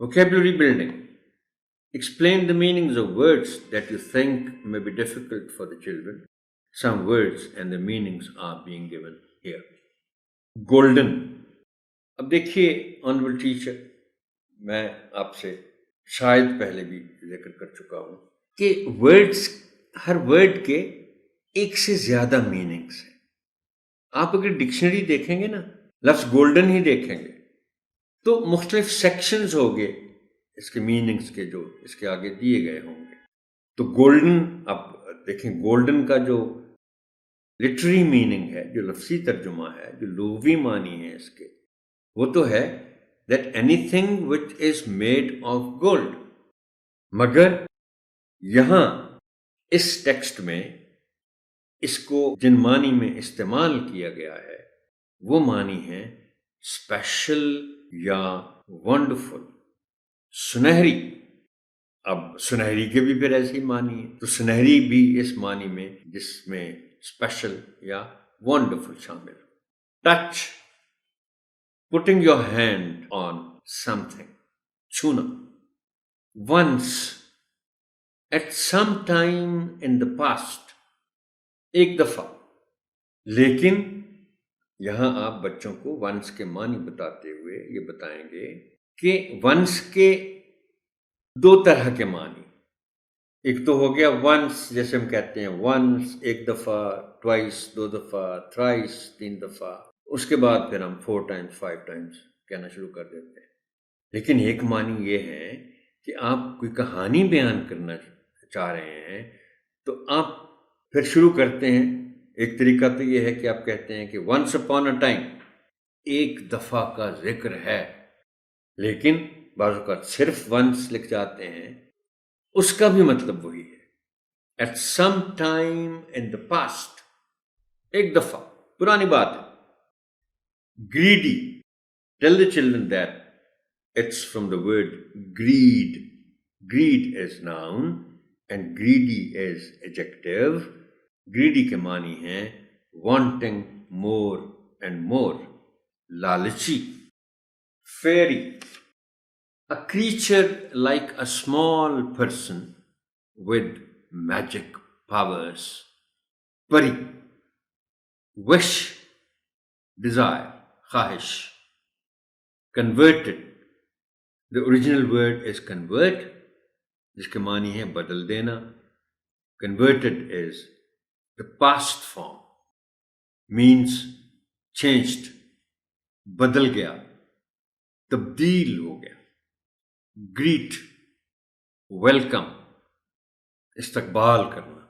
Vocabulary building. Explain the meanings of words that you think may be difficult for the children. Some words and the meanings are being given here. Golden. अब देखिए honourable teacher, मैं आपसे शायद पहले भी जिक्र कर चुका हूं कि वर्ड्स, हर वर्ड के एक से ज्यादा मीनिंग्स हैं। आप अगर डिक्शनरी देखेंगे ना, लफ्ज गोल्डन ही देखेंगे तो मुख्तलिफ सेक्शंस होंगे इसके मीनिंग्स के, जो इसके आगे दिए गए होंगे। तो गोल्डन, आप देखें गोल्डन का जो लिटरेरी मीनिंग है, जो लफ्जी तर्जुमा है, जो लुग़वी मानी है इसके, वो तो है that anything which is made of gold. मगर यहां इस टेक्स्ट में इसको जिन मानी में इस्तेमाल किया गया है वो मानी है स्पेशल या वंडरफुल, सुनहरी। अब सुनहरी के भी फिर ऐसी मानी है, तो सुनहरी भी इस मानी में जिसमें स्पेशल या वंडरफुल शामिल। Touch, putting your hand on something, छूना। Once, at some time in the past, एक दफा। लेकिन यहां आप बच्चों को वंस के मानी बताते हुए ये बताएंगे कि वंस के दो तरह के मानी। एक तो हो गया वंस, जैसे हम कहते हैं वंस एक दफा, ट्वाइस दो दफा, थ्राइस तीन दफा, उसके बाद फिर हम 4 टाइम्स 5 टाइम्स कहना शुरू कर देते हैं। लेकिन एक मानी ये है कि आप कोई कहानी बयान करना चाह रहे हैं तो आप फिर शुरू करते हैं। एक तरीका तो ये है कि आप कहते हैं कि वंस अपॉन अ टाइम, एक दफा का जिक्र है, लेकिन बाज़ औक़ात सिर्फ वंस लिख जाते हैं, उसका भी मतलब वही है। At some time in the past, एक दफा, पुरानी बात है। Greedy, tell the children that it's from the word greed. Greed is noun and greedy is adjective. Greedy के मानी है वांटिंग मोर एंड मोर, लालची। फेरी, a creature like a small person with magic powers. Pari, wish, desire, khahish. Converted, the original word is convert, जिसके मानी है बदल देना। Converted is the past form, means changed, बदल गया, तब्दील हो गया। ग्रीट, वेलकम, इस्तकबाल करना,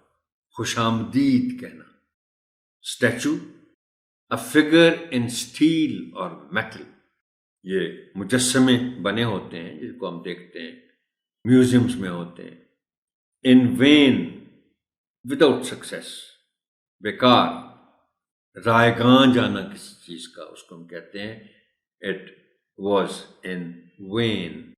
खुशामदीद कहना। Statue, a figure in steel और मेटल, ये मुजस्समे बने होते हैं जिनको हम देखते हैं म्यूजियम्स में होते हैं। इन वेन, विदाउट सक्सेस, बेकार, रायगां जाना किसी चीज का, उसको हम कहते हैं इट वॉज इन वेन।